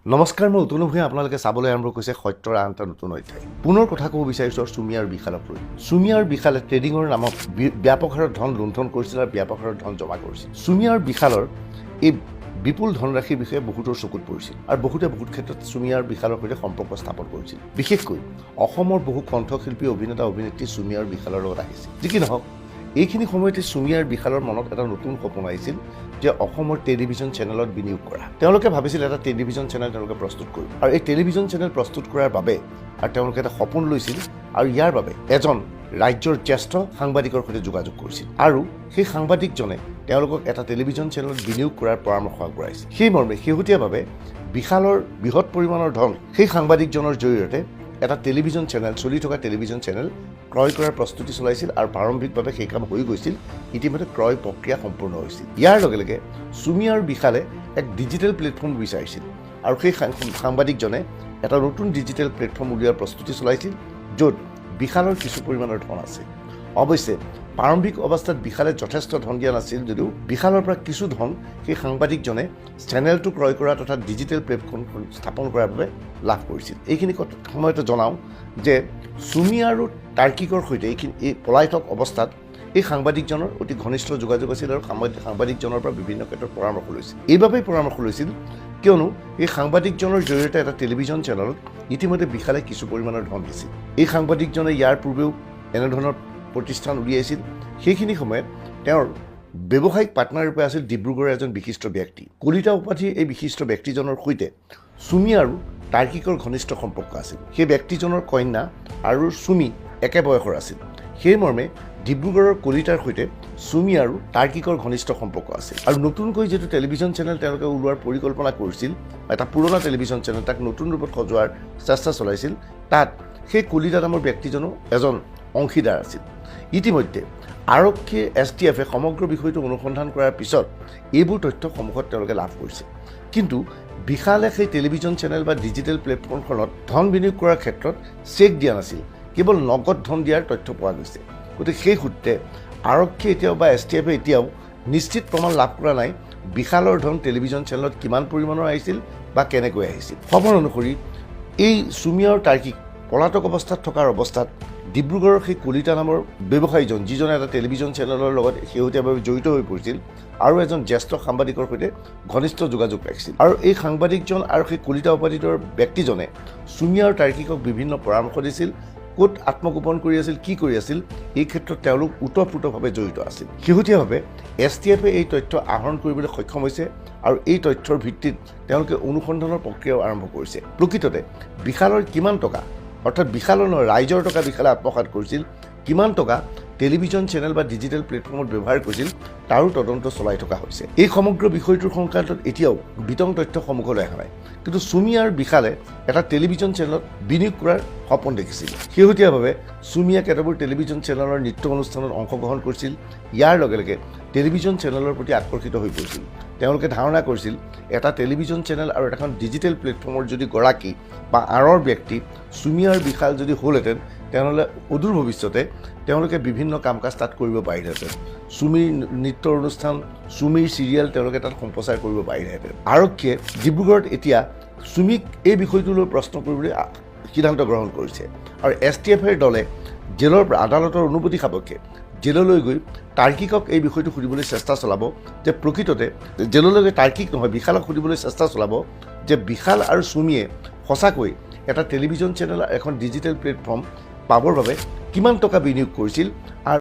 নমস্কাৰ, মই অতনু ভূঞা। আপোনালোকে চাবলৈ আৰম্ভ কৰিছে সত্যৰ আন এটা নতুন অধ্যায়। পুনৰ কথা ক'ব বিচাৰিছোঁ চুমি আৰু বিশালক লৈ। চুমি আৰু বিশালে ট্ৰেডিঙৰ নামত ব্যাপক হাৰত ধন লুণ্ঠন কৰিছিল আৰু ব্যাপক হাৰত ধন জমা কৰিছিল। চুমি আৰু বিশালৰ এই বিপুল ধনৰাশিৰ বিষয়ে বহুতৰ চকুত পৰিছিল আৰু বহুতে বহুত ক্ষেত্ৰত চুমি আৰু বিশালৰ সৈতে সম্পৰ্ক স্থাপন কৰিছিল। বিশেষকৈ অসমৰ বহু কণ্ঠশিল্পী, অভিনেতা, অভিনেত্ৰী চুমি আৰু বিশালৰ লগত আহিছিল। যি কি নহওক, এইখিনি সময়তে চুমি আৰু বিশালৰ মনত এটা নতুন সপোন আহিছিল যে অসমৰ টেলিভিছন চেনেলত বিনিয়োগ কৰা। তেওঁলোকে ভাবিছিল এটা টেলিভিছন চেনেল তেওঁলোকে প্ৰস্তুত কৰিব আৰু এই টেলিভিছন চেনেল প্ৰস্তুত কৰাৰ বাবে আৰু তেওঁলোকে এটা সপোন লৈছিল আৰু ইয়াৰ বাবে এজন ৰাজ্যৰ জ্যেষ্ঠ সাংবাদিকৰ সৈতে যোগাযোগ কৰিছিল আৰু সেই সাংবাদিকজনে তেওঁলোকক এটা টেলিভিছন চেনেলত বিনিয়োগ কৰাৰ পৰামৰ্শ আগবঢ়াইছিল। সেই মৰ্মে শেহতীয়াভাৱে বিশালৰ বৃহৎ পৰিমাণৰ ধন সেই সাংবাদিকজনৰ জৰিয়তে এটা টেলিভিছন চেনেল, চলি থকা টেলিভিছন চেনেল ক্ৰয় কৰাৰ প্ৰস্তুতি চলাইছিল আৰু প্ৰাৰম্ভিকভাৱে সেই কাম হৈ গৈছিল। ইতিমধ্যে ক্ৰয় প্ৰক্ৰিয়া সম্পূৰ্ণ হৈছিল। ইয়াৰ লগে লগে চুমি আৰু বিশালে এক ডিজিটেল প্লেটফৰ্ম বিচাৰিছিল আৰু সেই সাংবাদিকজনে এটা নতুন ডিজিটেল প্লেটফৰ্ম উলিওৱাৰ প্ৰস্তুতি চলাইছিল য'ত বিশালৰ কিছু পৰিমাণৰ ধন আছে। অৱশ্যে প্ৰাৰম্ভিক অৱস্থাত বিশালে যথেষ্ট ধন দিয়া নাছিল যদিও বিশালৰ পৰা কিছু ধন সেই সাংবাদিকজনে চেনেলটো ক্ৰয় কৰা তথা ডিজিটেল প্লেটফৰ্ম স্থাপন কৰাৰ বাবে লাভ কৰিছিল। এইখিনি সময়তে জনাওঁ যে চুমি আৰু তাৰ্কিকৰ সৈতে এই পলাতক অৱস্থাত এই সাংবাদিকজনৰ অতি ঘনিষ্ঠ যোগাযোগ আছিল আৰু সাংবাদিকজনৰ পৰা বিভিন্ন ক্ষেত্ৰত পৰামৰ্শ লৈছিল। এইবাবেই পৰামৰ্শ লৈছিল কিয়নো এই সাংবাদিকজনৰ জৰিয়তে এটা টেলিভিছন চেনেলত ইতিমধ্যে বিশালে কিছু পৰিমাণৰ ধন দিছিল। এই সাংবাদিকজনে ইয়াৰ পূৰ্বেও এনেধৰণৰ প্ৰতিষ্ঠান উলিয়াইছিল। সেইখিনি সময়ত তেওঁৰ ব্যৱসায়িক পাৰ্টনাৰৰূপে আছিল ডিব্ৰুগড়ৰ এজন বিশিষ্ট ব্যক্তি। কলিতা উপাধিৰ এই বিশিষ্ট ব্যক্তিজনৰ সৈতে চুমি আৰু তাৰ্কিকৰ ঘনিষ্ঠ সম্পৰ্ক আছিল। সেই ব্যক্তিজনৰ কন্যা আৰু চুমি একে বয়সৰ আছিল। সেই মৰ্মে ডিব্ৰুগড়ৰ কলিতাৰ সৈতে চুমি আৰু তাৰ্কিকৰ ঘনিষ্ঠ সম্পৰ্ক আছিল আৰু নতুনকৈ যিটো টেলিভিছন চেনেল তেওঁলোকে ওলোৱাৰ পৰিকল্পনা কৰিছিল, এটা পুৰণা টেলিভিছন চেনেল তাক নতুন ৰূপত সজোৱাৰ চেষ্টা চলাইছিল, তাত সেই কলিতা নামৰ ব্যক্তিজনো এজন অংশীদাৰ আছিল। ইতিমধ্যে আৰক্ষীয়ে STFে সমগ্ৰ বিষয়টো অনুসন্ধান কৰাৰ পিছত এইবোৰ তথ্য সন্মুখত তেওঁলোকে লাভ কৰিছে। কিন্তু বিশালে সেই টেলিভিছন চেনেল বা ডিজিটেল প্লেটফৰ্মখনত ধন বিনিয়োগ কৰাৰ ক্ষেত্ৰত চেক দিয়া নাছিল, কেৱল নগদ ধন দিয়াৰ তথ্য পোৱা গৈছে। গতিকে সেই সূত্ৰে আৰক্ষীয়ে এতিয়াও বা STFে এতিয়াও নিশ্চিত প্ৰমাণ লাভ কৰা নাই বিশালৰ ধন টেলিভিছন চেনেলত কিমান পৰিমাণৰ আহিছিল বা কেনেকৈ আহিছিল। খবৰ অনুসৰি এই চুমি আৰু তাৰ্কিক পলাতক অৱস্থাত থকাৰ অৱস্থাত ডিব্ৰুগড়ৰ সেই কলিতা নামৰ ব্যৱসায়ীজন, যিজনে এটা টেলিভিছন চেনেলৰ লগত শেহতীয়াভাৱে জড়িত হৈ পৰিছিল আৰু এজন জ্যেষ্ঠ সাংবাদিকৰ সৈতে ঘনিষ্ঠ যোগাযোগ ৰাখিছিল আৰু এই সাংবাদিকজন আৰু সেই কলিতা উপাধিৰ ব্যক্তিজনে চুমি আৰু তাৰ্কিকক বিভিন্ন পৰামৰ্শ দিছিল, ক'ত আত্মগোপন কৰি আছিল, কি কৰি আছিল, এই ক্ষেত্ৰত তেওঁলোক ওতঃপ্ৰোতভাৱে জড়িত আছিল। শেহতীয়াভাৱে STFে এই তথ্য আহৰণ কৰিবলৈ সক্ষম হৈছে আৰু এই তথ্যৰ ভিত্তিত তেওঁলোকে অনুসন্ধানৰ প্ৰক্ৰিয়াও আৰম্ভ কৰিছে। প্ৰকৃততে বিশালৰ কিমান টকা, অৰ্থাৎ বিশালৰ নহয় ৰাইজৰ টকা বিশালে আত্মসাৎ কৰিছিল, কিমান টকা টেলিভিছন চেনেল বা ডিজিটেল প্লেটফৰ্মত ব্যৱহাৰ কৰিছিল তাৰো তদন্ত চলাই থকা হৈছে। এই সমগ্ৰ বিষয়টোৰ সংক্ৰান্তত এতিয়াও বিতং তথ্য সন্মুখলৈ অহা নাই। কিন্তু চুমি আৰু বিশালে এটা টেলিভিছন চেনেলত বিনিয়োগ কৰাৰ সপোন দেখিছিল। শেহতীয়াভাৱে চুমিয়ে কেতবোৰ টেলিভিছন চেনেলৰ নৃত্য অনুষ্ঠানত অংশগ্ৰহণ কৰিছিল। ইয়াৰ লগে লগে টেলিভিছন চেনেলৰ প্ৰতি আকৰ্ষিত হৈ পৰিছিল। তেওঁলোকে ধাৰণা কৰিছিল এটা টেলিভিছন চেনেল আৰু এখন ডিজিটেল প্লেটফৰ্মৰ যদি গৰাকী বা আঁৰৰ ব্যক্তি চুমি আৰু বিশাল যদি হ'লহেঁতেন, তেনেহ'লে অদূৰ ভৱিষ্যতে তেওঁলোকে বিভিন্ন কাম কাজ তাত কৰিব পাৰিলেহেঁতেন। চুমিৰ নৃত্যৰ অনুষ্ঠান, চুমিৰ চিৰিয়েল তেওঁলোকে তাত সম্প্ৰচাৰ কৰিব পাৰিলেহেঁতেন। আৰক্ষীয়ে ডিব্ৰুগড়ত এতিয়া চুমিক এই বিষয়টোলৈ প্ৰশ্ন কৰিবলৈ সিদ্ধান্ত গ্ৰহণ কৰিছে আৰু STFৰ দলে জেলৰ পৰা আদালতৰ অনুমতি সাপেক্ষে জেললৈ গৈ তাৰ্কিকক এই বিষয়টো সুধিবলৈ চেষ্টা চলাব যে প্ৰকৃততে জেললৈ গৈ তাৰ্কিক নহয় বিশালক সুধিবলৈ চেষ্টা চলাব যে বিশাল আৰু চুমিয়ে সঁচাকৈ এটা টেলিভিছন চেনেল, এখন ডিজিটেল প্লেটফৰ্ম পাবৰ বাবে কিমান টকা বিনিয়োগ কৰিছিল আৰু